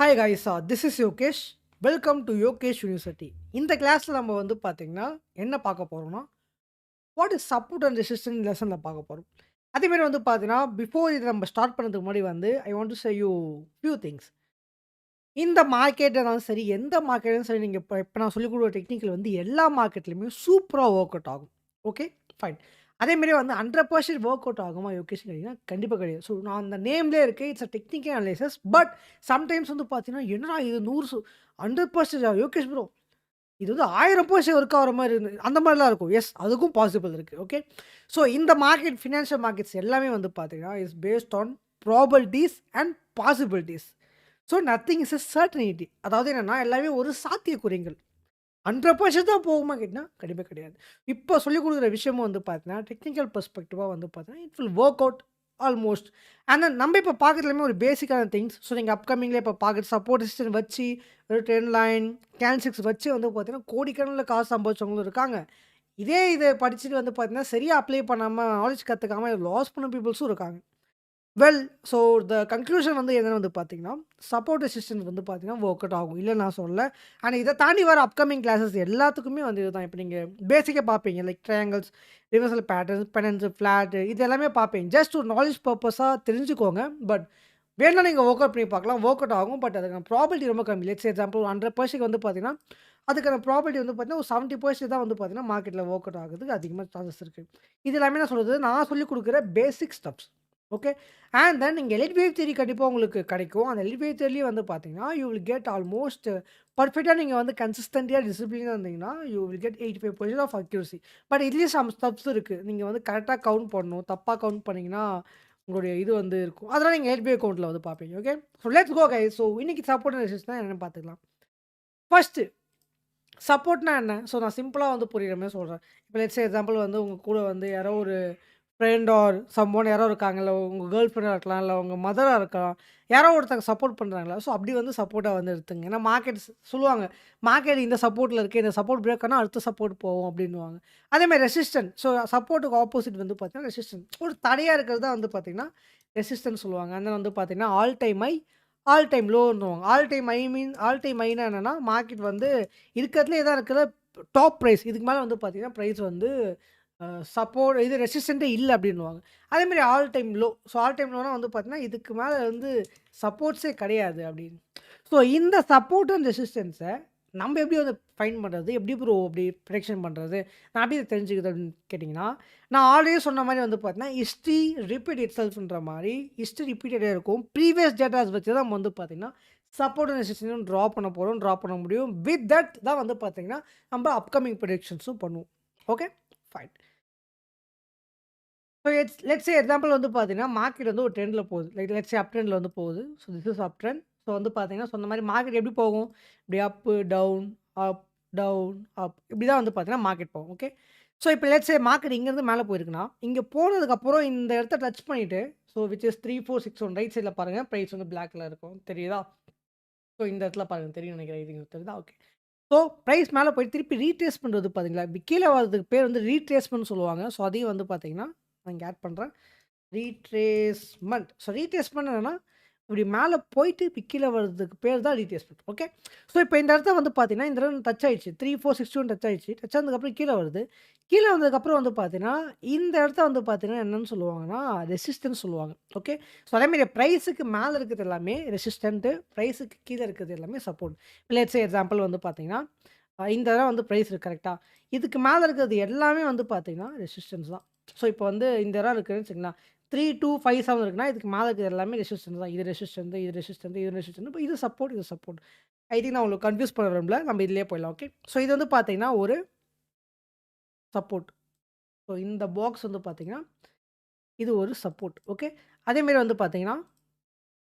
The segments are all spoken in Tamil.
Hi guys, this is Yogesh. Welcome to Yogesh university. இந்த கிளாஸில் நம்ம வந்து பார்த்தீங்கன்னா என்ன பார்க்க போகிறோம்னா, what is support and resistance லெசனில் பார்க்க போகிறோம். அதேமாரி வந்து பார்த்தீங்கன்னா, பிஃபோர் இதை நம்ம ஸ்டார்ட் பண்ணுறதுக்கு முன்னாடி வந்து I want to say you few things. இந்த மார்க்கெட்னாலும் சரி, எந்த மார்க்கெட்டும் சரி, நீங்கள் இப்போ நான் சொல்லிக் கொடுக்குற டெக்னிக்கல் வந்து எல்லா மார்க்கெட்லையுமே சூப்பராக ஒர்க் அவுட் ஆகும். Okay, fine. அதேமாரி வந்து 100% ஒர்க் அவுட் ஆகுமா யோகேஷ்னு கேட்டிங்கன்னா, கண்டிப்பாக கிடையாது. ஸோ நான் அந்த நேம்லேயே இருக்கு. It's a technical analysis. But sometimes வந்து பார்த்தீங்கன்னா, என்னடா இது 100% யோகேஷ் ப்ரோ, இது வந்து 1000% ஒர்க் ஆகுற மாரி அந்த மாரிலாம் இருக்கும். எஸ், அதுக்கும் பாசிபிள் இருக்கு. ஓகே. ஸோ இந்த மார்க்கெட் ஃபினான்ஷியல் மார்க்கெட்ஸ் எல்லாமே வந்து பார்த்தீங்கன்னா, is based on probabilities and possibilities. So nothing is a certainty. அதாவது என்னன்னா, எல்லாமே ஒரு சாத்தியக்கூறுகள். 100% தான் போகுமா கேட்டிங்கன்னா, கண்டிப்பா கிடையாது. இப்போ சொல்லிக் குடுக்குற விஷயமும் வந்து பார்த்தீங்கன்னா, டெக்னிக்கல் பெர்ஸ்பெக்டிவா வந்து பார்த்தீங்கன்னா, it will work out almost. ஆனா நம்ம இப்போ பார்க்குறது எல்லாமே ஒரு பேசிக்கான திங்ஸ். ஸோ நீங்க அப்கமிங்ல இப்போ பார்க்குற சப்போர்ட் ரெசிஸ்டன்ஸ் வச்சு, ஒரு ட்ரெண்ட் லைன், கேண்டில்ஸ்டிக்ஸ் வச்சு வந்து பார்த்தீங்கன்னா, கோடிக்கணக்கில காசு சம்பாதிச்சவங்களும் இருக்காங்க. இதே இத படிச்சுட்டு வந்து பார்த்தீங்கன்னா, சரியா அப்ளை பண்ணாம, நாலேட்ஜ் கத்துக்காம லாஸ் பண்ண பீப்பிள்ஸும் இருக்காங்க. வெல், ஸோ த கன்க்ளூஷன் வந்து என்னன்னு வந்து பார்த்தீங்கன்னா, சப்போர்ட் ரெசிஸ்டன்ஸ் வந்து பார்த்தீங்கன்னா, வொர்க் அவுட் ஆகும். இல்லன்னு நான் சொல்லல. ஆனா இத தாண்டி வர அப்கமிங் கிளாஸஸ் எல்லாத்துக்குமே வந்து இதுதான். இப்ப நீங்க பேசிக்கா பார்ப்பீங்க. Like triangles, reversal patterns, penance, flat இது எல்லாமே பார்ப்பீங்க. ஜஸ்ட் ஒரு நாலேட்ஜ் பர்ப்பஸா தெரிஞ்சுக்கோங்க. பட் வேணும்னா நீங்க வொர்க் அவுட் பண்ணி பார்க்கலாம். வொர்க் அவுட் ஆகும். பட் அதுக்கான ப்ராபபிலிட்டி ரொம்ப கம்மி. லெட்ஸ் எக்ஸாம்பிள் 100% வந்து பார்த்தீங்கன்னா, அதுக்கான ப்ராபபிலிட்டி வந்து பார்த்தீங்கன்னா, ஒரு 70% தான் வந்து பார்த்தீங்கன்னா, மார்க்கெட்ல வொர்க் அவுட் ஆகுறதுக்கு அதிகமா சான்சஸ் இருக்கு. இது எல்லாமே நான் சொல்றது, நான் சொல்லிக் குடுக்குற பேசிக் ஸ்டெப்ஸ். ஓகே. அண்ட் தென் நீங்க எலிட் வேவ் தியரி கண்டிப்பா உங்களுக்கு கிடைக்கும். அந்த எலிட் வேவ் தியரிலயே வந்து பார்த்தீங்கன்னா, யூ வில் கெட் ஆல்மோஸ்ட் பெர்ஃபெக்ட்டா நீங்க வந்து கன்சிஸ்டன்ட்டா டிசிப்ளினா இருந்தீங்கன்னா, you will get 85% of accuracy. But இதுலயும் சம் ஸ்டெப்ஸ் இருக்கு. நீங்க வந்து கரெக்ட்டா கவுண்ட் பண்ணணும். தப்பா கவுண்ட் பண்ணீங்கன்னா, உங்களுடைய இது வந்து இருக்கும். அதெல்லாம் நீங்க எலிட் வேவ் கவுண்ட்ல வந்து பார்ப்பீங்க. Okay. So let's go guys. So இன்னைக்கு சப்போர்ட் அண்ட் ரெசிஸ்டன்ஸ் என்னன்னு பார்த்துக்கலாம். ஃபர்ஸ்ட்டு சப்போர்ட்னா என்ன? ஸோ நான் சிம்பிளா வந்து புரியிற மாரி சொல்றேன். இப்போ லெட்ஸ் சே எக்ஸாம்பிள் வந்து உங்க கூட வந்து யாரோ ஒரு ஃப்ரெண்ட் ஆர் சம்ஒன் யாரோ இருக்காங்க. இல்ல உங்க கேர்ள் ஃப்ரெண்டா இருக்கலாம். இல்ல உங்க மதரா இருக்கலாம். யாரோ ஒருத்தங்க சப்போர்ட் பண்றாங்களா? ஸோ அப்படி வந்து சப்போர்ட்டா வந்து எடுத்துங்க. ஏன்னா மார்க்கெட் சொல்லுவாங்க. மார்க்கெட் இந்த சப்போர்ட்ல இருக்கு. இந்த சப்போர்ட் பிரேக் ஆனா அடுத்த சப்போர்ட் போகும் அப்படின்னுவாங்க. அதேமாரி ரெசிஸ்டன்ட். ஸோ சப்போர்ட்டுக்கு ஆப்போசிட் வந்து பார்த்தீங்கன்னா ரெசிஸ்டன்ட். ஒரு தடையா இருக்கிறது தான் வந்து பார்த்தீங்கன்னா ரெசிஸ்டன்ஸ் சொல்லுவாங்க. அந்த வந்து பார்த்தீங்கன்னா all time high, all time லோன்னுவாங்க. ஆல் டைம் ஹைனா என்னன்னா மார்க்கெட் வந்து இருக்கிறதுலே இதான் இருக்கிற டாப் பிரைஸ். இதுக்கு மேல வந்து பார்த்தீங்கன்னா பிரைஸ் வந்து சப்போர்ட் இது ரெசிஸ்டன்ட்டே இல்ல அப்டின்னுவாங்க. அதேமாரி all time low. So all time லோனா வந்து பார்த்தீங்கன்னா, இதுக்கு மேல வந்து சப்போர்ட்ஸே கிடையாது அப்டின்னு. ஸோ இந்த சப்போர்ட் அண்ட் ரெசிஸ்டன்ஸ நம்ம எப்படி வந்து ஃபைண்ட் பண்றது? எப்படி ப்ரோ அப்படி ப்ரெடிக்ஷன் பண்றது? நான் எப்படி இத தெரிஞ்சுக்கிறது அப்படின்னு கேட்டிங்கன்னா, நான் ஆல்ரெடி சொன்ன மாரி வந்து பார்த்தீங்கன்னா, ஹிஸ்ட்ரி ரிப்பீட் இட்செல்ஃப்ன்ற மாரி ஹிஸ்ட்ரி ரிப்பீட்டடா இருக்கும். ப்ரீவியஸ் டேட்டாஸ் வச்சு தான் நம்ம வந்து பார்த்தீங்கன்னா, சப்போர்ட் அண்ட் ரெசிஸ்டன்ஸும் ட்ரா பண்ண போறோம். ட்ரா பண்ண முடியும். வித் தட் தான் வந்து பார்த்தீங்கன்னா, நம்ம அப்கமிங் ப்ரெடிக்ஷன்ஸும் பண்ணுவோம். Okay, fine. So let's say example வந்து பார்த்தீங்கன்னா, மார்க்கெட் வந்து ஒரு ட்ரெண்ட்ல போகுது. லைக் லெட்ஸ் சே அப் ட்ரெண்ட்ல வந்து போகுது. So this is up trend. So வந்து பார்த்தீங்கன்னா, சொன்ன மாரி மார்க்கெட் எப்படி போகும்? இப்படி அப்பு, டவுன், அப், டவுன், அப் இப்படி தான் வந்து பார்த்தீங்கன்னா மார்க்கெட் போகும். ஓகே. ஸோ இப்போ லெட்ஸ் சே மார்க்கெட் இங்கேருந்து மேல போயிருக்குன்னா, இங்க போனதுக்கப்புறம் இந்த இடத்த டச் பண்ணிட்டு, ஸோ விச் இஸ் 3461 ரைட் சைட்ல பாருங்க. பிரைஸ் வந்து பிளாக்ல இருக்கும். தெரியுதா? ஸோ இந்த இடத்துல பாருங்க. தெரியும்னு நினைக்கிறேன். இது தெரியுதா? ஓகே. ஸோ பிரைஸ் மேல போய் திருப்பி ரீட்ரேஸ் பண்றது பார்த்தீங்களா? இப்படி கீழ வரதுக்கு பேர் வந்து ரீட்ரேஸ்மென்ட்னு சொல்லுவாங்க. ஸோ அதையும் வந்து பார்த்தீங்கன்னா, நான் இங்க ஆட் பண்றேன். ரீட்ரேஸ்மென்ட். ஸோ ரீட்ரேஸ்மென்ட் என்னன்னா, இப்படி மேல போயிட்டு இப்படி கீழ வரதுக்கு பேர் தான் ரீட்ரேஸ்மென்ட். ஓகே. ஸோ இப்போ இந்த இடத்த வந்து பார்த்தீங்கன்னா, இந்த இடம் டச் ஆயிடுச்சு. 3461 டச் ஆயிடுச்சு. டச் ஆனதுக்கப்புறம் கீழ வருது. கீழ வந்ததுக்கப்புறம் வந்து பார்த்தீங்கன்னா, இந்த இடத்த வந்து பார்த்தீங்கன்னா என்னன்னு சொல்லுவாங்கன்னா, ரெசிஸ்டன்ஸ் சொல்லுவாங்க. ஓகே. ஸோ அதேமாரி பிரைஸுக்கு மேல இருக்கிறது எல்லாமே ரெசிஸ்டன்ட். பிரைஸுக்கு கீழ இருக்கிறது எல்லாமே சப்போர்ட். லெட்ஸ் சே எக்ஸாம்பிள் வந்து பார்த்தீங்கன்னா, இந்த இடம் வந்து பிரைஸ் இருக்கு கரெக்ட்டா? இதுக்கு மேல இருக்கிறது எல்லாமே வந்து பார்த்தீங்கன்னா, ரெசிஸ்டன்ஸ் தான். ஸோ இப்போ வந்து இந்த இடம் இருக்குன்னு வச்சுக்கங்களேன். 3257 இருக்குன்னா, இதுக்கு மேல இருக்கிறது எல்லாமே ரெசிஸ்டன்ஸ் தான். இது ரெசிஸ்டன்ட், இது ரெசிஸ்டன்ட், இது ரெசிஸ்டன்ட். இப்போ இது சப்போர்ட், இது சப்போர்ட். ஐ திங்க் நான் உங்களுக்கு கன்ஃப்யூஸ் பண்ண விரும்பல. நம்ம இதிலேயே போயிடலாம். ஓகே. ஸோ இது வந்து பார்த்தீங்கன்னா, ஒரு சப்போர்ட். ஸோ இந்த பாக்ஸ் வந்து பார்த்தீங்கன்னா, இது ஒரு சப்போர்ட். ஓகே. அதேமாரி வந்து பார்த்தீங்கன்னா,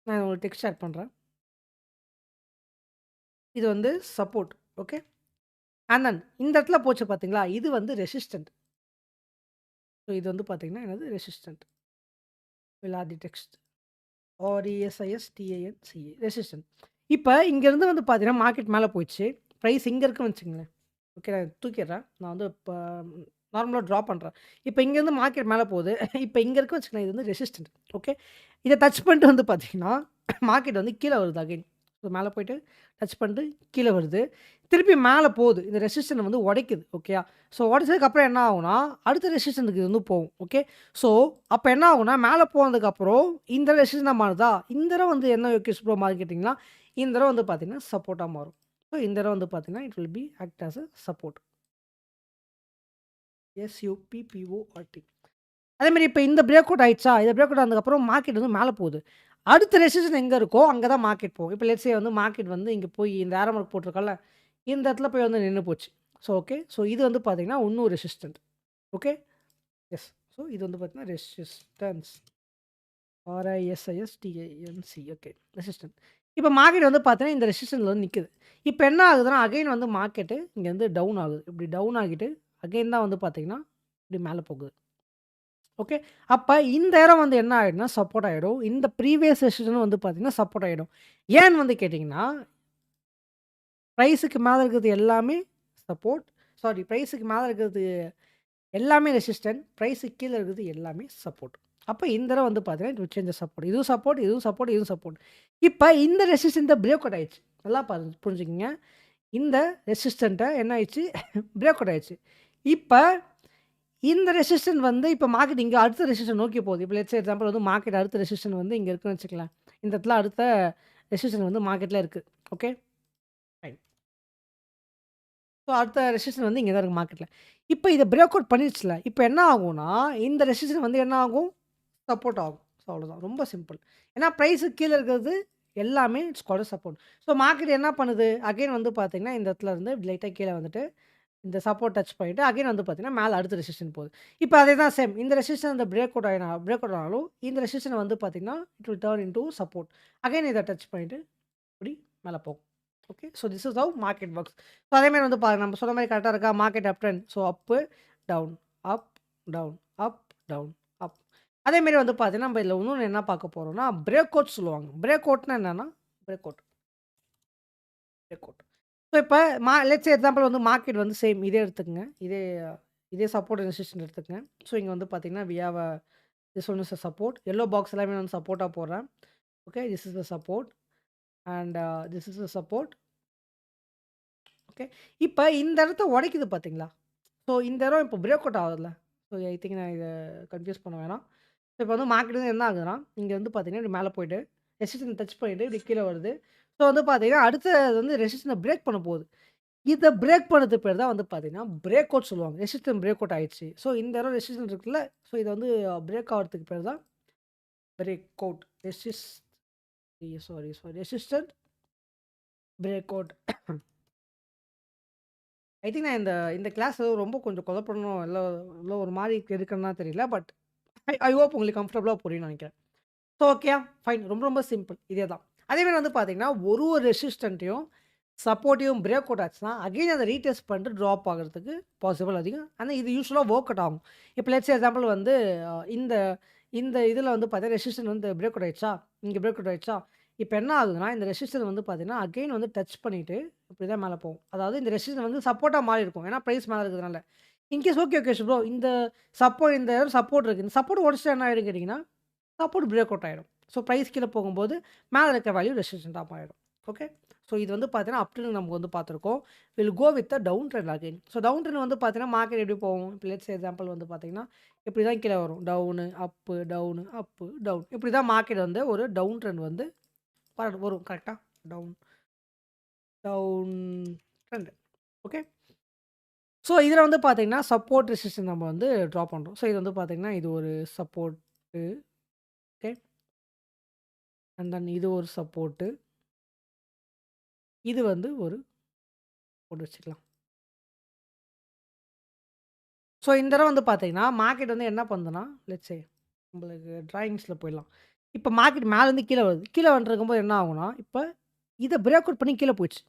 நான் உங்களுக்கு டெக்ஸ்ட் ஆட் பண்றேன். இது வந்து சப்போர்ட். ஓகே. அண்ட் தென் இந்த இடத்துல போச்சு பார்த்தீங்களா? இது வந்து ரெசிஸ்டன்ட். ஸோ இது வந்து பார்த்தீங்கன்னா, என்னது resistant. Will add the text. RESISTANCA resistant. இப்ப இங்கேருந்து வந்து பார்த்தீங்கன்னா, மார்க்கெட் மேல போயிடுச்சு. பிரைஸ் இங்க இருக்குன்னு வச்சுக்கங்களேன். ஓகே, நான் தூக்கிடுறேன். நான் வந்து இப்ப நார்மலா ட்ரா பண்றேன். இப்ப இங்கேருந்து மார்க்கெட் மேல போகுது. இப்ப இங்க இருக்குன்னு வச்சுக்கங்களேன். இது வந்து ரெசிஸ்டன்ட். ஓகே. இத டச் பண்ணிட்டு வந்து பார்த்தீங்கன்னா, மார்க்கெட் வந்து கீழ வருது அகைன். ஸோ மேல போயிட்டு டச் பண்ணிட்டு கீழ வருது. திருப்பி மேல போகுது. இந்த ரெசிஸ்டன்ட் வந்து உடைக்குது. ஓகேயா? ஸோ உடைச்சதுக்கு அப்புறம் என்ன ஆகும்னா, அடுத்த ரெசிஸ்டன்ட்க்கு இது வந்து போகும். ஓகே. ஸோ அப்ப என்ன ஆகும்னா, மேல போனதுக்கப்புறம் இந்த ரெசிஸ்டன்ட்டா மாறுதா? இந்த தடவ வந்து என்ன யோகேஷ் ப்ரோ மாறுன்னு கேட்டீங்கன்னா, இந்த தடவ வந்து பார்த்தீங்கன்னா, சப்போர்ட்டா மாறும். ஸோ இந்த தடவ வந்து பார்த்தீங்கன்னா, it will be act as a support. SUPPORT. அதேமாரி இப்ப இந்த பிரேக் அவுட் ஆயிடுச்சா? இந்த பிரேக் அவுட் ஆனதுக்கப்புறம் மார்க்கெட் வந்து மேல போகுது. அடுத்த ரெசிஸ்டன்ஸ் எங்க இருக்கோ, அங்க தான் மார்க்கெட் போகும். இப்ப லெட்ஸ் சே வந்து மார்க்கெட் வந்து இங்க போய் இந்த ஏரோ மார்க் போட்டிருக்கோம்ல, இந்த இடத்துல போய் வந்து நின்னு போச்சு. So okay. ஸோ இது வந்து பார்த்தீங்கன்னா, இன்னும் ரெசிஸ்டன்ட். ஓகே. எஸ். ஸோ இது வந்து பார்த்தீங்கன்னா, ரெசிஸ்டன்ஸ். RISISTANC. ஓகே. ரெசிஸ்டன்ட். இப்ப மார்க்கெட் வந்து பார்த்தீங்கன்னா, இந்த ரெசிஸ்டன்ட்ல வந்து நிக்குது. இப்ப என்ன ஆகுதுன்னா, அகைன் வந்து மார்க்கெட்டு இங்க வந்து டவுன் ஆகுது. இப்படி டவுன் ஆகிட்டு, அகைன் தான் வந்து பார்த்தீங்கன்னா, இப்படி மேல போகுது. ஓகே. அப்ப இந்த இடம் வந்து என்ன ஆயிடும்னா, சப்போர்ட் ஆயிடும். இந்த ப்ரீவியஸ் ரெசிஸ்டன்ட் வந்து பார்த்தீங்கன்னா, சப்போர்ட் ஆயிடும். ஏன்னு வந்து கேட்டீங்கன்னா, பிரைஸுக்கு மேல இருக்கிறது எல்லாமே சப்போர்ட். சாரி பிரைஸுக்கு மேல இருக்கிறது எல்லாமே ரெசிஸ்டன்ட். பிரைஸுக்கு கீழ இருக்கிறது எல்லாமே சப்போர்ட். அப்ப இந்த தடவ வந்து பார்த்தீங்கன்னா, it will change the support. இதுவும் சப்போர்ட், இதுவும் சப்போர்ட், இதுவும் சப்போர்ட். இப்ப இந்த ரெசிஸ்டன்ட்ட பிரேக் அவுட் ஆயிடுச்சு. நல்லா புரிஞ்சுக்கங்க. இந்த ரெசிஸ்டன்ட்ட என்ன ஆயிடுச்சு? பிரேக் அவுட் ஆயிடுச்சு. இப்ப இந்த ரெசிஸ்டன்ட் வந்து இப்ப மார்க்கெட் இங்க அடுத்த ரெசிஸ்டன்ட் நோக்கி போகுது. இப்ப லெட்ஸ் எக்ஸாம்பிள் வந்து மார்க்கெட் அடுத்த ரெசிஸ்டன்ட் வந்து இங்க இருக்குன்னு வச்சுக்கலாம். இந்த இடத்துல அடுத்த ரெசிஸ்டன்ட் வந்து மார்க்கெட்ல இருக்கு. ஓகே. ஃபைன். ஸோ அடுத்த ரெசிஸ்டன்ட் வந்து இங்க தான் இருக்கு மார்க்கெட்ல. இப்ப இத பிரேக் அவுட் பண்ணிருச்சுல. இப்ப என்ன ஆகும்னா, இந்த ரெசிஸ்டன்ட் வந்து என்ன ஆகும்? சப்போர்ட் ஆகும். ஸோ அவ்வளோதான். ரொம்ப சிம்பிள். ஏன்னா பிரைஸுக்கு கீழ இருக்கிறது எல்லாமே it's called support. So market என்ன பண்ணுது? அகைன் வந்து பார்த்தீங்கன்னா, இந்த இடத்துல இருந்து லைட்டா கீழ வந்துட்டு இந்த சப்போர்ட் டச் பண்ணிட்டு, அகைன் வந்து பார்த்தீங்கன்னா, மேல அடுத்த ரெசிஸ்டன்ட் போகுது. இப்ப அதே தான் சேம். இந்த ரெசிஸ்டன்ட் இந்த பிரேக் அவுட் ஆனாலும், இந்த ரெசிஸ்டன்ட் வந்து பார்த்தீங்கன்னா, it will turn into support. Again இத டச் பண்ணிட்டு, இப்படி மேல போகும். Okay. So this is have market works. So அதே மாரி வந்து பாருங்க, நம்ம சொன்ன மாரி கரெக்ட்டா இருக்கா? மார்க்கெட் அப் ட்ரெண்ட். ஸோ அப்பு, டவுன், அப், டவுன், அப், டவுன், அப். அதே மாரி வந்து பார்த்தீங்கன்னா, நம்ம இதுல இன்னொன்னு என்ன பார்க்க போறோம்னா, பிரேக் அவுட் சொல்லுவாங்க. பிரேக் அவுட்னா என்னன்னா, break out. Break out. So இப்ப லெட்ஸ் சே எக்ஸாம்பிள் வந்து மார்க்கெட் வந்து சேம் இதே எடுத்துக்கங்க. இதே சப்போர்ட் ரெசிஸ்டன்ட் எடுத்துக்கங்க. ஸோ இங்க வந்து பார்த்தீங்கன்னா, we have this one is a support. Yellow box எல்லாமே வந்து சப்போர்ட்டா போடுறேன். Okay. This is the support and this is the support. Okay. இப்ப இந்த இடத்த உடைக்குது பார்த்தீங்களா? ஸோ இந்த இடம் இப்ப பிரேக் அவுட் ஆகுதுல்ல. ஸோ ஐ திங்க் நான் இத கன்ஃப்யூஸ் பண்ண வேணாம். இப்ப வந்து மார்க்கெட் வந்து என்ன ஆகுதுன்னா, இங்க வந்து பார்த்தீங்கன்னா, இப்படி மேல போயிட்டு ரெசிஸ்டன்ட் டச் பண்ணிட்டு இப்படி கீழ வருது. ஸோ வந்து பார்த்தீங்கன்னா, அடுத்தது வந்து ரெசிஸ்டன்ட பிரேக் பண்ண போகுது. இத பிரேக் பண்ணது பேர் தான் வந்து பார்த்தீங்கன்னா, பிரேக் அவுட் சொல்லுவாங்க. ரெசிஸ்டன்ட் பிரேக் அவுட் ஆயிடுச்சு. ஸோ இந்த இடம் ரெசிஸ்டன்ட் இருக்குல்ல, ஸோ இத வந்து பிரேக் ஆவறதுக்கு பேர் தான் break out. Resistant break out. ஐ திங்க் நான் இந்த இந்த கிளாஸ் ரொம்ப கொஞ்சம் சொதப்பணும் இல்ல இல்ல ஒரு மாரி இருக்குன்னா தெரியல. பட் ஐ ஹோப் உங்களுக்கு கம்ஃபர்டபுளா புரியும்னு நெனைக்கிறேன். ஸோ ஓகேயா? ஃபைன். ரொம்ப ரொம்ப சிம்பிள். இதே தான். அதே மாரி வந்து பார்த்தீங்கன்னா, ஒரு ரெசிஸ்டன்ட்டையும் சப்போர்ட்டையும் பிரேக் அவுட் ஆச்சுன்னா, அகைன் அத ரீடெஸ்ட் பண்ணிட்டு ட்ராப் ஆகுறதுக்கு பாசிபிள் அதிகம். ஆனா இது யூசுவலா வொர்க் அவுட் ஆகும். இப்ப லெட்ஸ் சே எக்ஸாம்பிள் வந்து இந்த இந்த இதுல வந்து பார்த்தீங்கன்னா, ரெசிஸ்டன்ட் வந்து பிரேக் அவுட் ஆயிடுச்சா? இங்க பிரேக் அவுட் ஆயிடுச்சா? இப்ப என்ன ஆகுதுன்னா, இந்த ரெசிஸ்டன்ட் வந்து பார்த்தீங்கன்னா, அகைன் வந்து டச் பண்ணிட்டு இப்படி தான் மேல போகும். அதாவது இந்த ரெசிஸ்டன்ட் வந்து சப்போர்ட்டா மாறியிருக்கும். ஏன்னா பிரைஸ் மேல இருக்கிறதுனால. In case okay, okay bro. இந்த இந்த சப்போர்ட் இருக்கு. இந்த சப்போர்ட் உடைச்சுட்டா என்ன ஆயிடும்னு கேட்டீங்கன்னா, சப்போர்ட் பிரேக் அவுட் ஆயிடும். ஸோ பிரைஸ் கீழ போகும்போது, மேல இருக்க வேல்யூ ரெசிஸ்டன்ட்டா மாறிடும். ஓகே. ஸோ இது வந்து பார்த்தீங்கன்னா, அப் ட்ரெண்ட் நம்ம வந்து பார்த்துருக்கோம். Will go with the down trend again. So down trend வந்து பார்த்தீங்கன்னா, மார்க்கெட் எப்படி போகும்? இப்போ லெட்ஸ் எக்ஸாம்பிள் வந்து பார்த்தீங்கன்னா, இப்படி தான் கீழ வரும். டவுனு, அப்பு, டவுனு, அப்பு, டவுன். இப்படி தான் மார்க்கெட் வந்து ஒரு டவுன் ட்ரெண்ட் வந்து வரும். கரெக்ட்டா? Down, down trend. Okay. So இதில வந்து பார்த்தீங்கன்னா, சப்போர்ட், ரெசிஸ்டன்ட் நம்ம வந்து ட்ரா பண்றோம். ஸோ இது வந்து பார்த்தீங்கன்னா, இது ஒரு சப்போர்ட்டு. ஓகே. அண்ட் தென் இது ஒரு சப்போர்ட்டு. இது வந்து ஒரு போட்டு வச்சுக்கலாம். ஸோ இந்த தடவ வந்து பார்த்தீங்கன்னா, மார்க்கெட் வந்து என்ன பண்ணுதுன்னா, லெட்ஸ் சே நம்மளுக்கு டிராயிங்ஸ்ல போயிடலாம். இப்ப மார்க்கெட் மேலேருந்து கீழ வருது. கீழ வந்துருக்கும்போது என்ன ஆகும்னா, இப்ப இத பிரேக் அவுட் பண்ணி கீழ போயிடுச்சு.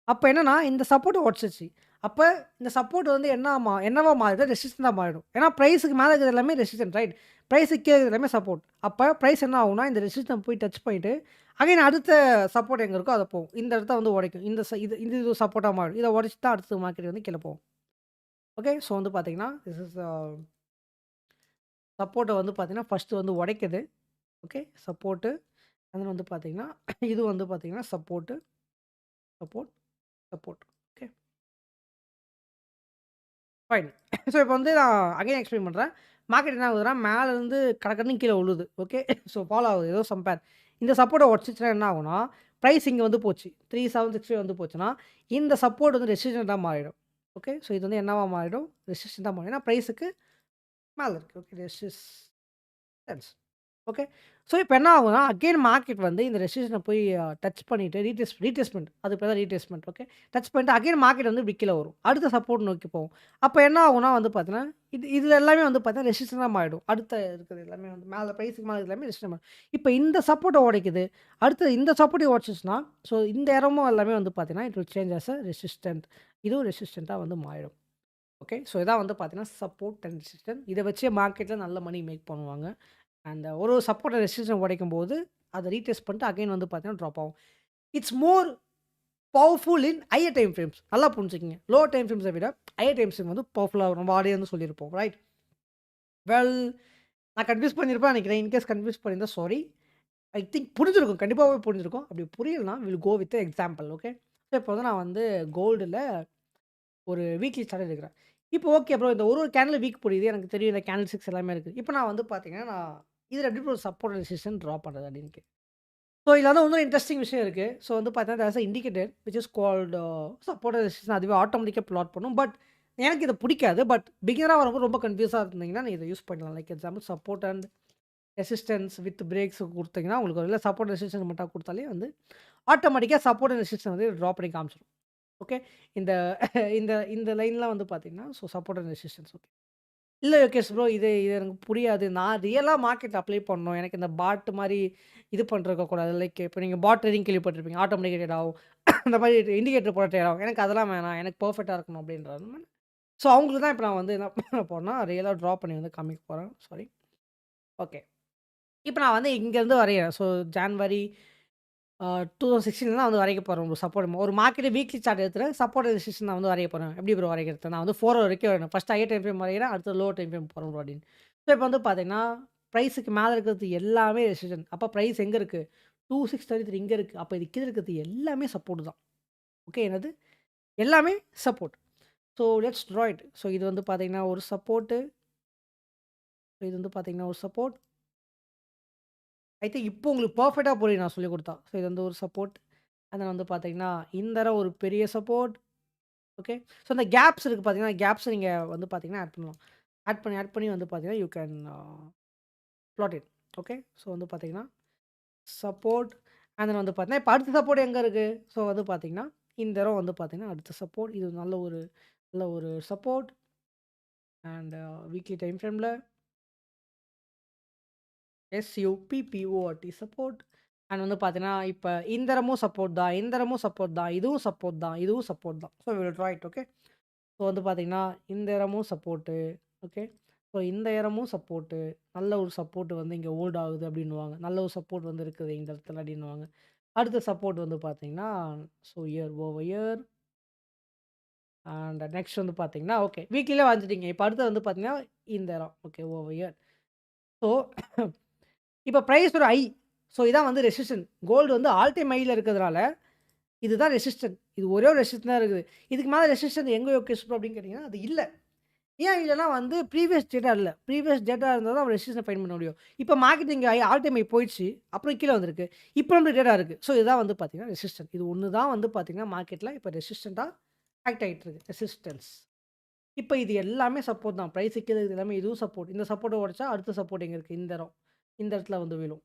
அப்ப என்னன்னா, இந்த சப்போர்ட்ட உடைச்சிருச்சு. அப்ப இந்த சப்போர்ட் வந்து என்னவா மாறிடும்? ரெசிஸ்டன்ட்டா மாறிடும். ஏன்னா பிரைஸ்க்கு மேல இருக்கிறது எல்லாமே ரெசிஸ்டன்ட் ரைட்? பிரைஸ்க்கு கீழ இருக்கிறது எல்லாமே சப்போர்ட். அப்ப பிரைஸ் என்ன ஆகும்னா, இந்த ரெசிஸ்டன்ட் போய் டச் பண்ணிட்டு, அகைன் அடுத்த சப்போர்ட் எங்க இருக்கோ அத போகும். இந்த இடத்த வந்து உடைக்கும். இந்த இது சப்போர்ட்டா மாறிடும். இத உடைச்சு தான் அடுத்த மார்க்கெட் வந்து கீழ போகும். ஓகே. ஸோ வந்து பார்த்தீங்கன்னா, திஸ் இஸ் சப்போர்ட்ட வந்து பார்த்தீங்கன்னா, ஃபர்ஸ்ட்டு வந்து உடைக்குது. ஓகே. சப்போர்ட்டு. அதில வந்து பார்த்தீங்கன்னா, இது வந்து பார்த்தீங்கன்னா support, support, support. Okay. Fine. So இப்போ வந்து நான் அகைன் எக்ஸ்ப்ளைன் பண்றேன். மார்க்கெட் என்ன ஆகுதுன்னா, மேல இருந்து கடகடன்னு கீழ விழுது. ஓகே. ஸோ ஃபாலோ ஆகுது. ஏதோ சம் பேர். இந்த சப்போர்ட்ட உடைச்சுச்சுன்னா என்ன ஆகும்னா, பிரைஸ் இங்க வந்து போச்சு. 3765 வந்து போச்சுன்னா, இந்த சப்போர்ட் வந்து ரெசிஸ்டன்ட்டா மாறிடும். ஓகே. ஸோ இது வந்து என்னவா மாறிடும்? ரெசிஸ்டன்ட்டா மாறிடும். ஏன்னா பிரைஸுக்கு மேல இருக்கு. ஓகே. ரெசிஸ்டன்ஸ். ஓகே. ஸோ இப்ப என்ன ஆகும்னா, அகைன் மார்க்கெட் வந்து இந்த ரெசிஸ்டன்ஸ போய் டச் பண்ணிட்டு ரீட்ரேஸ்மென்ட் அது பேர் தான் ரீட்ரேஸ்மென்ட். ஓகே. டச் பண்ணிட்டு அகைன் மார்க்கெட் வந்து இப்படி கீழ வரும். அடுத்த சப்போர்ட் நோக்கி போகும். அப்ப என்ன ஆகும்னா வந்து பார்த்தீங்கன்னா, இதுல எல்லாமே வந்து பார்த்தீங்கன்னா ரெசிஸ்டன்ஸா மாறிடும். அடுத்த இருக்கிறது எல்லாமே வந்து மேல பிரைஸ்க்கு மேல எல்லாமே ரெசிஸ்டன்ஸ் மாறிடும். இப்ப இந்த சப்போர்ட்ட உடைக்குது. அடுத்து இந்த சப்போர்ட்ட உடைச்சுச்சுன்னா, ஸோ இந்த இடமும் எல்லாமே வந்து பார்த்தீங்கன்னா, it will change as a resistant. இதுவும் ரெசிஸ்டன்ட்டா வந்து மாறிடும். ஓகே. ஸோ இதான் வந்து பார்த்தீங்கன்னா, சப்போர்ட் அண்ட் ரெசிஸ்டன்ட். இத வச்சே மார்க்கெட்ல நல்ல மணி மேக் பண்ணுவாங்க. அண்ட் ஒரு சப்போர்ட் ரெசிஸ்டன்ஸ் உடைக்கும்போது, அத ரீடெஸ்ட் பண்ணிட்டு அகைன் வந்து பார்த்தீங்கன்னா, ட்ராப் ஆகும். It's more powerful in higher time frames. நல்லா புரிஞ்சுக்கங்க. லோவர் டைம் ஃப்ரேம்ஸ விட ஹையர் டைம் ஃப்ரேம் வந்து பவர்ஃபுல்லா வரும். நம்ம ஆல்ரெடி வந்து சொல்லியிருப்போம். ரைட்? வெல் நான் கன்ஃப்யூஸ் பண்ணியிருப்பேன் நினைக்கிறேன். இன்கேஸ் கன்ஃப்யூஸ் பண்ணியிருந்தா சாரி. ஐ திங்க் புரிஞ்சிருக்கும். கண்டிப்பாவே புரிஞ்சிருக்கும். அப்படி புரியலனா will go with example. Okay. So இப்போ வந்து நான் வந்து கோல்டுல ஒரு வீக்லி சார்ட் எடுக்கிறேன். இப்போ ஓகே ப்ரோ. இந்த ஒரு ஒரு கேண்டில் வீக் புரியுது. எனக்கு தெரியும். இந்த கேண்டில் ஸ்டிக்ஸ் எல்லாமே இருக்கு. இப்போ நான் வந்து பார்த்தீங்கன்னா, நான் இதில எப்படி ப்ரோ சப்போர்ட் ரெசிஸ்டன்ஸ் ட்ரா பண்றது அப்படின்னு. ஸோ இதில வந்து இன்னும் இன்ட்ரஸ்டிங் விஷயம் இருக்கு. ஸோ வந்து பார்த்தீங்கன்னா, there is a indicator which is called support and resistance அதுவே ஆட்டோமேட்டிக்கா பிளாட் பண்ணும். பட் எனக்கு இது பிடிக்காது. பட் பிகினரா வரப்போ ரொம்ப கன்ஃப்யூஸா இருந்தீங்கன்னா, நீங்க இத யூஸ் பண்ணலாம். Like example support and resistance with breaks குடுத்தீங்கன்னா, உங்களுக்கு இல்ல சப்போர்ட் ரெசிஸ்டன்ஸ் மட்டும் குடுத்தாலே வந்து ஆட்டோமேட்டிக்கா சப்போர்ட் அண்ட் ரெசிஸ்டன்ஸ் வந்து ட்ரா பண்ணி காமிச்சுரும். ஓகே. இந்த இந்த இந்த லைன்லாம் வந்து பார்த்தீங்கன்னா, so support and resistance. Okay. இல்ல யோகேஷ் ப்ரோ. இது இது எனக்கு புரியாது. நான் ரியலா மார்க்கெட்ல அப்ளை பண்ணணும். எனக்கு இந்த பாட் மாரி இது பண்ருக்க கூடாது. லைக் இப்ப நீங்க பாட் ட்ரேடிங் கேள்விப்பட்டிருப்பீங்க. ஆட்டோமேட்டிக் ட்ரேட் ஆகும். இந்த மாரி இண்டிகேட்டர் போட ட்ரேட் ஆகும். எனக்கு அதெல்லாம் வேணாம். எனக்கு பெர்ஃபெக்ட்டா இருக்கணும் அப்டின்றாங்க. ஸோ அவங்களுக்கு தான் இப்ப நான் வந்து என்ன பண்ண போறேன்னா, ரியலா ட்ரா பண்ணி வந்து காமிக்க போறேன். சாரி. ஓகே. இப்ப நான் வந்து இங்கருந்து வரையறேன். ஸோ ஜான்வரி 2016 தான் வந்து வரைய போறேன். ஒரு சப்போர்ட் ஒரு மார்க்கெட் வீக்லி சார்ட் எடுத்துறேன். சப்போர்ட் ரெசிஸ்டன்ஸ் நான் வந்து வரைய போறேன். எப்படி ப்ரோ வரையறது? நான் வந்து 4 ஹவர் வரைக்கும் வரையணும். ஃபர்ஸ்ட் ஹையர் டைம் ஃப்ரேம் வரையிறேன். அடுத்து லோவர் டைம் ஃப்ரேம் போறோம் ப்ரோ அப்படின்னு. ஸோ இப்ப வந்து பார்த்தீங்கன்னா, பிரைஸ்க்கு மேல இருக்கிறது எல்லாமே ரெசிஸ்டன்ஸ். அப்ப பிரைஸ் எங்க இருக்கு? 2633 இங்க இருக்கு. அப்ப இது கீழ இருக்கிறது எல்லாமே சப்போர்ட் தான். ஓகே. என்னது? எல்லாமே support. So let's draw it. So இது வந்து பார்த்தீங்கன்னா, ஒரு சப்போர்ட்டு. இது வந்து பார்த்தீங்கன்னா, ஒரு சப்போர்ட். ஐ திங்க் இப்போ உங்களுக்கு பெர்ஃபெக்ட்டா புரியும் நான் சொல்லிக் குடுத்தா. ஸோ இது வந்து ஒரு சப்போர்ட். அண்ட் தென் வந்து பார்த்தீங்கன்னா, இந்த தடவ ஒரு பெரிய சப்போர்ட். ஓகே. ஸோ இந்த கேப்ஸ் இருக்கு பார்த்தீங்கன்னா, கேப்ஸ நீங்க வந்து பார்த்தீங்கன்னா ஆட் பண்ணலாம். ஆட் பண்ணி வந்து பார்த்தீங்கன்னா, you can plot it. Okay. So வந்து பார்த்தீங்கன்னா, சப்போர்ட் அண்ட் தென் வந்து பார்த்தீங்கன்னா, இப்ப அடுத்த சப்போர்ட் எங்க இருக்கு? ஸோ வந்து பார்த்தீங்கன்னா, இந்த தடவ வந்து பார்த்தீங்கன்னா, அடுத்த சப்போர்ட் இது நல்ல ஒரு சப்போர்ட் அண்ட் வீக்லி டைம் ஃப்ரேம்ல SUPPORT சப்போர்ட் அண்ட் வந்து பார்த்தீங்கன்னா, இப்ப இந்த தடமும் சப்போர்ட் தான், இந்த தடமும் சப்போர்ட் தான், இதுவும் சப்போர்ட் தான், இதுவும் சப்போர்ட் தான். So we will draw it. Okay. So வந்து பார்த்தீங்கன்னா, இந்த இடமும் சப்போர்ட்டு. ஓகே. ஸோ இந்த இடமும் சப்போர்ட்டு. நல்ல ஒரு சப்போர்ட் வந்து இங்க ஹோல்ட் ஆகுது அப்டின்னுவாங்க. நல்ல ஒரு சப்போர்ட் வந்து இருக்குது இந்த இடத்துல அப்டின்னுவாங்க. அடுத்த சப்போர்ட் வந்து பார்த்தீங்கன்னா, so here over here and next வந்து பார்த்தீங்கன்னா, ஓகே. வீக்லில வந்துட்டீங்க. இப்ப அடுத்து வந்து பார்த்தீங்கன்னா, இந்த இடம். Okay over here. ஸோ இப்ப பிரைஸ் ஒரு ஹை. ஸோ இதான் வந்து ரெசிஸ்டன்ட். கோல்டு வந்து ஆல் டைம் ஹைல இருக்கிறதுனால, இதுதான் ரெசிஸ்டன்ட். இது ஒரே ஒரு ரெசிஸ்டன்ட் தான் இருக்குது. இதுக்கு மேல ரெசிஸ்டன்ட் எங்க யோகேஷ் ப்ரோ அப்டின்னு கேட்டீங்கன்னா, அது இல்ல. ஏன் இல்லன்னா வந்து ப்ரீவியஸ் டேட்டா இல்ல. ப்ரீவியஸ் டேட்டா இருந்தா தான் ரெசிஸ்டன்ஸ ஃபைண்ட் பண்ண முடியும். இப்ப மார்க்கெட் இங்க ஆல் டைம் ஹை போயிடுச்சு. அப்புறம் கீழ வந்திருக்கு. இப்ப நம்மளுக்கு டேட்டா இருக்கு. ஸோ இதுதான் வந்து பார்த்தீங்கன்னா ரெசிஸ்டன்ட். இது ஒண்ணு தான் வந்து பார்த்தீங்கன்னா மார்க்கெட்ல இப்ப ரெசிஸ்டன்ட்டா ஆக்ட் ஆயிட்டு இருக்கு. ரெசிஸ்டன்ஸ். இப்ப இது எல்லாமே சப்போர்ட் தான். பிரைஸ் கீழ இது எல்லாமே இதுவும் சப்போர்ட். இந்த சப்போர்ட்ட உடைச்சா அடுத்த சப்போர்ட் எங்க இருக்கு? இந்த இடம். இந்த இடத்துல வந்து விழும்.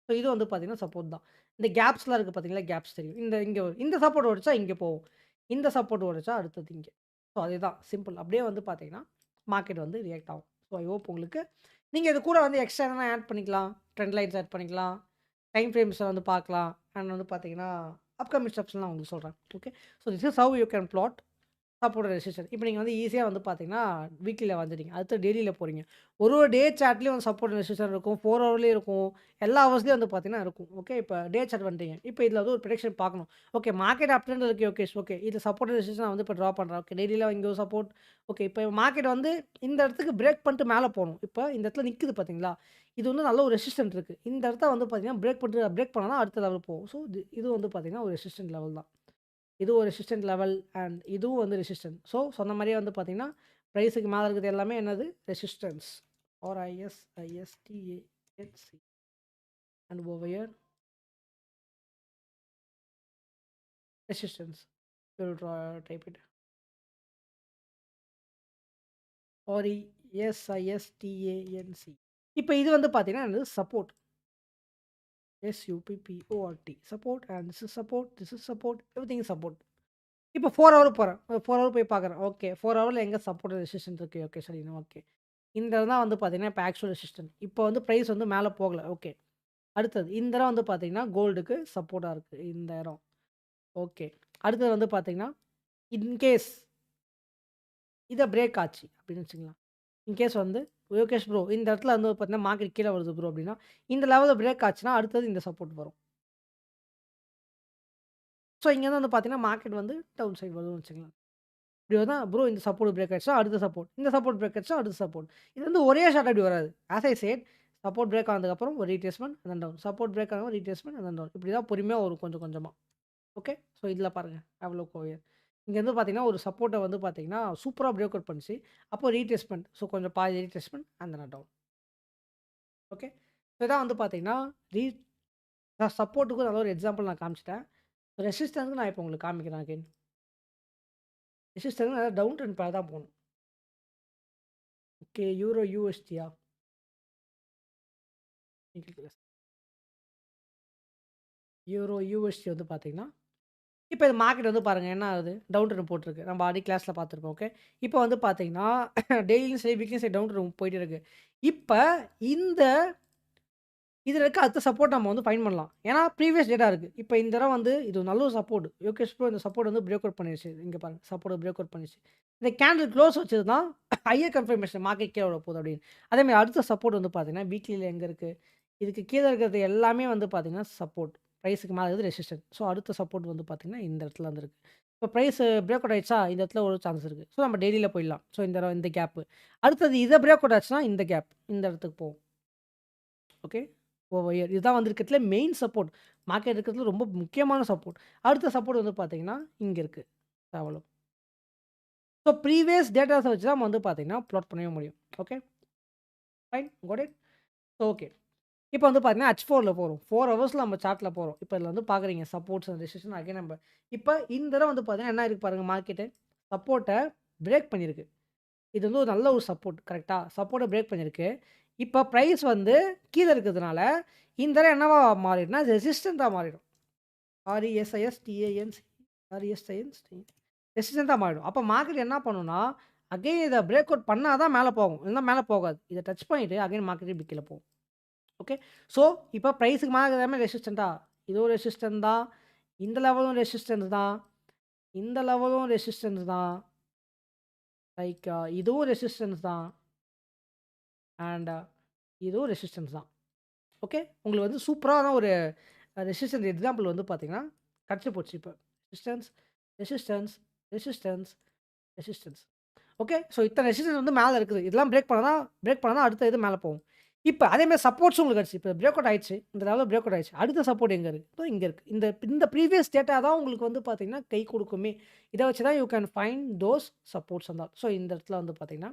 ஸோ இது வந்து பார்த்தீங்கன்னா சப்போர்ட் தான். இந்த கேப்ஸ்லாம் இருக்கு பார்த்தீங்களா? கேப்ஸ் தெரியும். இங்க இந்த சப்போர்ட் உடைச்சா இங்க போகும். இந்த சப்போர்ட் உடைச்சா அடுத்தது இங்க. ஸோ அதேதான் சிம்பிள். அப்படியே வந்து பார்த்தீங்கன்னா, மார்க்கெட் வந்து ரியாக்ட் ஆகும். ஸோ ஐ ஹோப் உங்களுக்கு நீங்க இது கூட வந்து எக்ஸ்ட்ரா எதனா ஆட் பண்ணிக்கலாம். ட்ரெண்ட் லைன்ஸ் ஆட் பண்ணிக்கலாம். டைம் ஃப்ரேம்ஸ வந்து பார்க்கலாம். அண்ட் வந்து பார்த்தீங்கன்னா, அப்கமிங் ஸ்டெப்ஸ்லாம் உங்களுக்கு சொல்றேன். Okay. So this is how you can plot support resistance. இப்ப நீங்க வந்து ஈஸியா வந்து பார்த்தீங்கன்னா, வீக்லில வந்துட்டீங்க. அடுத்து டெய்லில போறீங்க. ஒரு டே சார்ட்லயும் வந்து சப்போர்ட் ரெசிஸ்டன்ஸ் இருக்கும். 4 ஹவர்லயும் இருக்கும். எல்லா ஹவர்ஸ்லயும் வந்து பார்த்தீங்கன்னா இருக்கும். ஓகே. இப்ப டே சார்ட் வந்துட்டீங்க. இப்ப இதுல வந்து ஒரு ப்ரெடிக்ஷன் பார்க்கணும். ஓகே மார்க்கெட் அப் ட்ரெண்ட்ல இருக்கு. Okay okay. இதுல சப்போர்ட் ரெசிஸ்டன்ஸ் நான் வந்து இப்ப டிரா பண்றேன். ஓகே டெய்லில இங்க ஒரு சப்போர்ட். ஓகே. இப்ப மார்க்கெட் வந்து இந்த இடத்துக்கு பிரேக் பண்ணிட்டு மேல போணும். இப்ப இந்த இடத்துல நிக்குது பார்த்தீங்களா? இது வந்து நல்ல ஒரு ரெசிஸ்டன்ட் இருக்கு. இந்த இடத்த வந்து பார்த்தீங்கன்னா, பிரேக் பண்ணா தான் அடுத்த லெவல் போகும். ஸோ, இது வந்து பார்த்தீங்கன்னா, ஒரு ரெசிஸ்டன்ட் லெவல் தான். இது ஒரு ரெசிஸ்டன்ட் லெவல் அண்ட் இதுவும் வந்து ரெசிஸ்டன்ட். ஸோ, சொன்ன மாரியே வந்து பார்த்தீங்கன்னா, பிரைஸுக்கு மேல இருக்கிறது எல்லாமே என்னது? Resistance. R ISISTANC. And over here resistance. You will type it. RESISTANC. இப்ப இது வந்து பார்த்தீங்கன்னா, என்னது? Support. SUPPORT. Support and this is support, this is support, everything is support. இப்போ 4 ஹவர் போறேன். 4 ஹவர் போய் பார்க்குறேன். ஓகே. 4 ஹவர்ல எங்க சப்போர்ட் ரெசிஸ்டன்ஸ் இருக்கு. ஓகே சரிங்க. ஓகே. இந்த இடம் தான் வந்து பார்த்தீங்கன்னா, இப்ப ஆக்சுவல் ரெசிஸ்டன்ட். இப்போ வந்து பிரைஸ் வந்து மேல போகல. ஓகே. அடுத்தது இந்த இடம் வந்து பார்த்தீங்கன்னா, கோல்டுக்கு சப்போர்ட்டா இருக்கு. இந்த இடம். ஓகே. அடுத்தது வந்து பார்த்தீங்கன்னா, இன்கேஸ் இத பிரேக் ஆச்சு அப்படின்னு வச்சுக்கலாம். இன்கேஸ் வந்து யோகேஷ் ப்ரோ இந்த இடத்துல வந்து பார்த்தீங்கன்னா, மார்க்கெட் கீழ வருது ப்ரோ அப்படின்னா, இந்த லெவல்ல பிரேக் ஆச்சுன்னா, அடுத்தது இந்த சப்போர்ட் வரும். ஸோ, இங்க வந்து பார்த்தீங்கன்னா, மார்க்கெட் வந்து டவுன் சைட் வருதுன்னு வச்சுக்கலாம். இப்படி வந்தா ப்ரோ இந்த சப்போர்ட் பிரேக் ஆயிடுச்சுனா, அடுத்த சப்போர்ட். இந்த சப்போர்ட் பிரேக் ஆயிடுச்சுனா, அடுத்த சப்போர்ட். இது வந்து ஒரே ஷாட்டா இப்படி வராது. As I said support break ஆனதுக்கப்புறம் ஒரு retracement and then down. Support break ஆனதும் ரீட்ரேஸ்மென்ட் அண்ட் தென் டவுன். இப்படி தான் பொறுமையா வரும் கொஞ்சம் கொஞ்சமா. ஓகே. ஸோ, இதில பாருங்க. Have look over here. இங்க வந்து பார்த்தீங்கன்னா, ஒரு சப்போர்ட்ட வந்து பார்த்தீங்கன்னா, சூப்பரா பிரேக் அவுட் பண்ணுச்சு. அப்போ ரீட்ரேஸ்மென்ட். ஸோ, கொஞ்சம் பாதி retracement and then down. Okay. So, இதான் வந்து பார்த்தீங்கன்னா, சப்போர்ட்டுக்கு நல்ல ஒரு எக்ஸாம்பிள் நான் காமிச்சுட்டேன். ரெசிஸ்டன்ஸ்க்கு நான் இப்போ உங்களுக்கு காமிக்கிறேன் அகைன். ரெசிஸ்டன்ஸ் அதாவது டவுன் ட்ரெண்ட் பேர் தான் போணும். ஓகே. யூரோ USDயா? யூரோ USD வந்து பார்த்தீங்கன்னா, இப்போ இந்த மார்க்கெட் வந்து பாருங்க என்ன ஆகுது? டவுன் ட்ரெண்ட் போட்டிருக்கு. நம்ம ஆல்ரெடி கிளாஸ்ல பார்த்துருப்போம். ஓகே. இப்போ வந்து பார்த்தீங்கன்னா, டெய்லியும் சரி, வீக்லியும் சரி டவுன் ட்ரெண்ட் போயிட்டே இருக்கு. இப்ப இந்த இதில இருக்க அடுத்த சப்போர்ட் நம்ம வந்து ஃபைண்ட் பண்ணலாம். ஏன்னா ப்ரீவியஸ் டேட்டா இருக்கு. இப்ப இந்த தடவ வந்து இது ஒரு நல்ல ஒரு சப்போர்ட். யோகேஷ் ப்ரோ இந்த சப்போர்ட் வந்து பிரேக் அவுட் பண்ணிருச்சு. இங்க பாருங்க. சப்போர்ட்ட பிரேக் அவுட் பண்ணிருச்சு. இந்த கேண்டில் க்ளோஸ் வச்சது தான் ஹையர் கன்ஃபர்மேஷன் மார்க்கெட் கீழ விழப்போகுது அப்படின்னு. அதே மாரி அடுத்த சப்போர்ட் வந்து பார்த்தீங்கன்னா, வீக்லில எங்க இருக்கு? இதுக்கு கீழ இருக்கிறது எல்லாமே வந்து பார்த்தீங்கன்னா, சப்போர்ட். பிரைஸ்க்கு மேல இருக்கிறது ரெசிஸ்டன்ஸ். ஸோ அடுத்த சப்போர்ட் வந்து பார்த்தீங்கன்னா, இந்த இடத்துல வந்து இருக்கு. இப்போ பிரைஸ் பிரேக் அவுட் ஆயிடுச்சா, இந்த இடத்துல ஒரு சான்ஸ் இருக்கு. ஸோ நம்ம டெய்லில போயிடலாம். ஸோ இந்த கேப். அடுத்தது இத பிரேக் அவுட் ஆச்சுன்னா, இந்த கேப். இந்த இடத்துக்கு போகும். ஓகே. Over year. இதுதான் வந்து இருக்கிறதுல மெயின் சப்போர்ட். மார்க்கெட் இருக்கிறதுல ரொம்ப முக்கியமான சப்போர்ட். அடுத்த சப்போர்ட் வந்து பார்த்தீங்கன்னா, இங்க இருக்கு. அவ்வளோ. ஸோ ப்ரீவியஸ் டேட்டாஸ வச்சு தான் நம்ம வந்து பார்த்தீங்கன்னா, ப்ளாட் பண்ணவே முடியும். Okay. Fine. Got it. Okay. இப்போ வந்து பார்த்தீங்கன்னா, H4ல போறோம். 4 ஹவர்ஸ்ல நம்ம சார்ட்ல போறோம். இப்போ இதில வந்து பார்க்குறீங்க சப்போர்ட்ஸ் அண்ட் ரெசிஸ்டன்ஸ் அகைன் நம்ம இப்ப இந்த தடவ வந்து பார்த்தீங்கன்னா, என்ன இருக்கு பாருங்க மார்க்கெட்டு. சப்போர்ட்ட பிரேக் பண்ணியிருக்கு. இது வந்து ஒரு நல்ல ஒரு சப்போர்ட் கரெக்ட்டா? சப்போர்ட்ட பிரேக் பண்ணியிருக்கு. இப்ப பிரைஸ் வந்து கீழ இருக்கிறதுனால, இந்த தடவ என்னவா மாறிடும்னா, ரெசிஸ்டன்ட்டா மாறிடும். RESISTANC RESIST ரெசிஸ்டன்ட்டா மாறிடும். அப்ப மார்க்கெட் என்ன பண்ணும்னா, அகைன் இத பிரேக் அவுட் பண்ணா தான் மேல போகும். இல்லனா மேல போகாது. இத டச் பண்ணிட்டு அகைன் மார்க்கெட் இப்படி கீழ போகும். ஓகே. ஸோ, இப்ப பிரைஸ்க்கு மேல இருக்கிறது எல்லாமே ரெசிஸ்டன்ட்டா? இதுவும் ரெசிஸ்டன்ட் தான். இந்த லெவலும் ரெசிஸ்டன்ஸ் தான். இந்த லெவலும் ரெசிஸ்டன்ஸ் தான். லைக் இதுவும் ரெசிஸ்டன்ஸ் தான். அண்ட் இதுவும் ரெசிஸ்டன்ஸ் தான். ஓகே. உங்களுக்கு வந்து சூப்பரான ஒரு ரெசிஸ்டன்ஸ் எக்ஸாம்பிள் வந்து பார்த்தீங்கன்னா, கிடைச்சு போச்சு இப்ப. Resistance, resistance, resistance, resistance. Okay. So இத்தன ரெசிஸ்டன்ஸ் வந்து மேல இருக்குது. இதெல்லாம் பிரேக் பண்ணா தான் அடுத்த இது மேல போகும். இப்ப அதே மாரி சப்போர்ட்ஸும் உங்களுக்கு கிடைச்சு. இப்ப பிரேக் அவுட் ஆயிடுச்சு. இந்த லெவல்ல பிரேக் அவுட் ஆயிடுச்சு. அடுத்த சப்போர்ட் எங்க இருக்கு? இதோ இங்க இருக்கு. இந்த இந்த ப்ரீவியஸ் டேட்டா தான் உங்களுக்கு வந்து பார்த்தீங்கன்னா, கை குடுக்குமே. இத வச்சு தான் you can find those supports and all. So இந்த இடத்துல வந்து பார்த்தீங்கன்னா,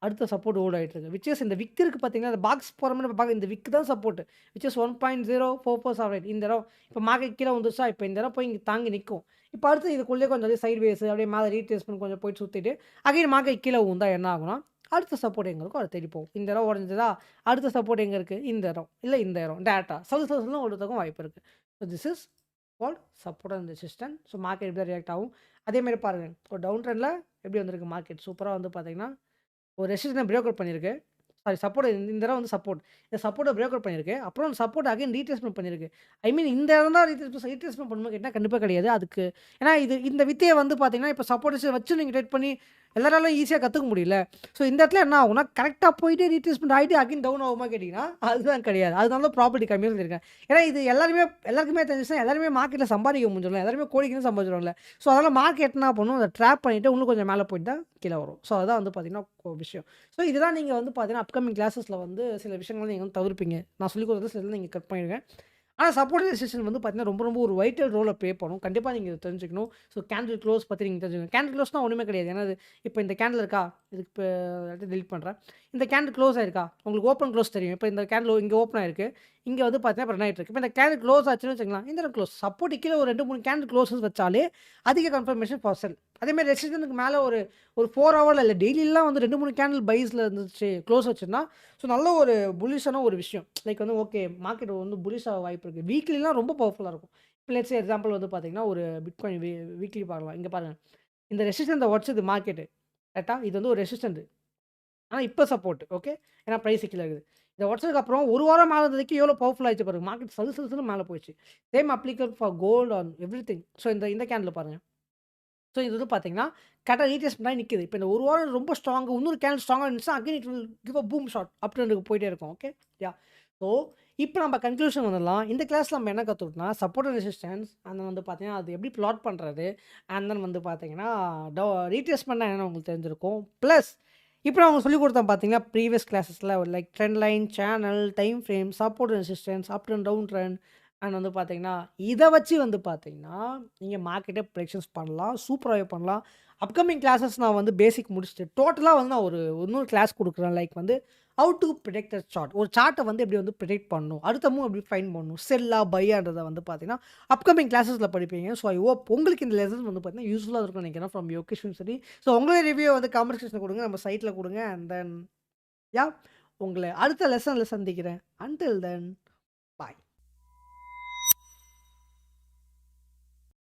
அடுத்த சப்போர்ட் ஹோல்ட் ஆயிட்டு இருக்கு. விச் இஸ் இந்த விக் இருக்கு பார்த்தீங்கன்னா, அந்த பாக்ஸ் போற மாரி பார்க்க இந்த விக் தான் சப்போர்ட். விச் இஸ் 1.0447 இந்த இடம். இப்ப மார்க்கெட் கீழ வந்துருச்சா, இப்ப இந்த இடம் போய் இங்க தாங்கி நிக்கும். இப்ப அடுத்து இதுக்குள்ளேயே கொஞ்சம் அப்படியே சைட்வேஸ் அப்படியே மேல ரீட்ரேஸ்மென்ட் கொஞ்சம் போயிட்டு சுத்திட்டு, அகைன் மார்க்கெட் கீழ விழுந்தா என்ன ஆகும்னா, அடுத்த சப்போர்ட் எங்க இருக்கோ அத தேடி போகும். இந்த இடம் உடைஞ்சதா, அடுத்த சப்போர்ட் எங்க இருக்கு? இந்த இடம். இல்ல இந்த இடம். டேட்டா. சல்லுன்னு விழுறதுக்கும் வாய்ப்பு இருக்கு. So this is called support and resistance. So market இப்படி தான் ரியாக்ட் ஆகும். அதே மாரி பாருங்க. ஒரு டவுன் ட்ரெண்ட்ல எப்படி வந்திருக்கு மார்க்கெட். சூப்பரா வந்து பார்த்தீங்கன்னா, ஒரு ரெசிஸ்டன்ஸ் பிரேக் அவுட் பண்ணியிருக்கு. சாரி சப்போர்ட் இந்த தடவ வந்து சப்போர்ட். இந்த சப்போர்ட்ட பிரேக் அவுட் பண்ணியிருக்கு. அப்புறம் சப்போர்ட் அகைன் ரீட்ரேஸ்மென்ட் பண்ணியிருக்கு. ஐ மீன் இந்த இடம் தான் ரீட்ரேஸ்மென்ட் பண்ணுமா கேட்டா கண்டிப்பா கிடையாது. அதுக்கு ஏன்னா இந்த வித்தைய வந்து பார்த்தீங்கன்னா, இப்ப சப்போர்ட் வச்சு நீங்க ட்ரேட் பண்ணி எல்லாராலும் ஈஸியா கத்துக்க முடியல. ஸோ இந்த இடத்துல என்ன ஆகும்னா, கரெக்ட்டா போயிட்டு ரீட்ரேஸ்மென்ட் ஆயிட்டு அகைன் டவுன் ஆகுமா கேட்டீங்கன்னா, அதுதான் கிடையாது. அதனால தான் ப்ராப்பர்ட்டி கம்மியா சொல்லியிருக்கேன். ஏன்னா இது எல்லாருக்குமே தெரிஞ்சுச்சுன்னா, எல்லாருமே மார்க்கெட்ல சம்பாதிக்க முடிஞ்சிடும். எல்லாருமே கோடிக்கணும் சம்பாதிச்சுருவாங்கல்ல. ஸோ அதனால மார்க்கெட் என்ன பண்ணும், அத ட்ராப் பண்ணிட்டு இன்னும் கொஞ்சம் மேல போயிட்டு தான் கீழ வரும். ஸோ அதான் வந்து பார்த்தீங்கன்னா, விஷயம். ஸோ இதுதான் நீங்க வந்து பார்த்தீங்கன்னா, அப்கமிங் கிளாஸஸ்ல வந்து சில விஷயங்கள நீங்க வந்து தவிர்ப்பீங்க. நான் சொல்லிக் குடுத்தது சிலது நீங்க கட் பண்ணிடுங்க. ஆனா சப்போர்ட்டிவ் ரெசிஸ்டன்ஸ் வந்து பார்த்தீங்கன்னா, ரொம்ப ரொம்ப ஒரு வைட்டல் ரோல ப்ளே பண்ணும். கண்டிப்பா நீங்க இத தெரிஞ்சுக்கணும். ஸோ கேண்டில் க்ளோஸ் பத்தி நீங்க தெரிஞ்சுக்கணும். கேண்டில் க்ளோஸ்னா ஒண்ணுமே கிடையாது. ஏன்னா, இப்ப இந்த கேண்டில் இருக்கா? இதுக்கு இப்ப எல்லாத்தையும் டெலீட் பண்றேன். இந்த கேண்டில் க்ளோஸ் ஆயிருக்கா? உங்களுக்கு ஓப்பன், க்ளோஸ் தெரியும். இப்ப இந்த கேண்டில் இங்க ஓப்பன் ஆயிருக்கு. இங்க வந்து பார்த்தீங்கன்னா, இப்ப ரன் ஆயிட்டு இருக்கு. இப்ப இந்த கேண்டில் க்ளோஸ் ஆச்சுன்னு வச்சுக்கங்களேன், இந்த இடத்துல க்ளோஸ். சப்போர்ட் கீழ ஒரு 2, 3 கேண்டில் க்ளோஸஸ் வச்சாலே அதிக கன்ஃபர்மேஷன் ஃபார் செல். அதேமாரி ரெசிஸ்டன்ஸ்க்கு மேல ஒரு ஒரு 4 ஹவர்ல இல்ல டெய்லிலாம் வந்து 2, 3 கேண்டில் பைஸ்ல இருந்துச்சு, க்ளோஸ் வச்சிருந்தா, ஸோ நல்ல ஒரு புல்லிஷான ஒரு விஷயம். லைக் வந்து ஓகே மார்க்கெட் வந்து புல்லிஷ் ஆக வாய்ப்பு இருக்கு. வீக்லிலாம் ரொம்ப பவர்ஃபுல்லா இருக்கும். இப்ப லெட்ஸ் சே எக்ஸாம்பிள் வந்து பார்த்தீங்கன்னா, ஒரு பிட்காயின் வீக்லி பார்க்கலாம். இங்க பாருங்க. இந்த ரெசிஸ்டன்ட்ட உடைச்சது மார்க்கெட்டு. கரெக்ட்டா? இது வந்து ஒரு ரெசிஸ்டன்ட். ஆனா இப்ப சப்போர்ட். ஓகே. ஏன்னா பிரைஸ் கீழ இருக்குது. இத உடைச்சதுக்கு அப்புறம் 1 வாரம் மேல இருந்ததுக்கு எவ்வளோ பவர்ஃபுல் ஆயிடுச்சு பாருங்க. மார்க்கெட் சல் சல் சல்லுன்னு மேல போயிடுச்சு. Same applicable for gold on everything. So இந்த கேண்டில பாருங்க. ஸோ இது வந்து பார்த்தீங்கன்னா, கரெக்ட்டா ரீட்ரேஸ்மென்ட் ஆகி நிக்குது. இப்ப இந்த 1 வாரம் ரொம்ப ஸ்ட்ராங்கா இன்னொரு கேண்டில் ஸ்ட்ராங்கா இருந்துச்சுன்னா, again it will give a boom shot up ட்ரெண்டுக்கு போயிட்டே இருக்கும். ஓகே. யாஹ்! ஸோ இப்ப நம்ம கன்க்ளூஷன் வந்துடலாம். இந்த கிளாஸ்ல நம்ம என்ன கத்துக்கிட்டோம்னா, சப்போர்ட் அண்ட் ரெசிஸ்டன்ஸ் அண்ட் வந்து பார்த்தீங்கன்னா, அது எப்படி பிளாட் பண்றது? அண்ட் தென் வந்து பார்த்தீங்கன்னா, ரீட்ரேஸ்மென்ட்னா என்னன்னு உங்களுக்கு தெரிஞ்சிருக்கும். பிளஸ் இப்ப நான் உங்களுக்கு சொல்லிக் குடுத்தேன் பார்த்தீங்களா, ப்ரீவியஸ் கிளாஸஸ்ல like trend line, channel, time frame, support and resistance, up trend, down trend and வந்து பார்த்தீங்கன்னா, இத வச்சு வந்து பார்த்தீங்கன்னா, நீங்க மார்க்கெட்ட ப்ரெடிக்ஷன்ஸ் பண்ணலாம். சூப்பராவே பண்ணலாம். அப்கமிங் கிளாஸஸ் நான் வந்து பேசிக் முடிச்சுட்டு, டோட்டலா வந்து நான் ஒரு இன்னொரு கிளாஸ் குடுக்குறேன். லைக் வந்து how to predict a chart. ஒரு சார்ட்ட வந்து எப்படி வந்து பிரெடிக்ட் பண்ணணும். அடுத்த மூவ் எப்படி ஃபைண்ட் பண்ணணும். செல்லா, பையான்றத வந்து பார்த்தீங்கன்னா, அப்கமிங் கிளாஸஸ்ல படிப்பீங்க. ஸோ ஐ ஹோப் உங்களுக்கு இந்த லெசன் வந்து பார்த்தீங்கன்னா, யூஸ்ஃபுல்லா இருக்கும்னு நினைக்கிறேன் ஃப்ரம் யோகேஷ் யூனிவர்சிட்டி. ஸோ உங்களோட ரிவ்யூ வந்து காமெண்ட் செக்ஷன்ல குடுங்க. நம்ம சைட்ல குடுங்க. And then yeah! உங்கள அடுத்த லெசன்ல சந்திக்கிறேன். Until then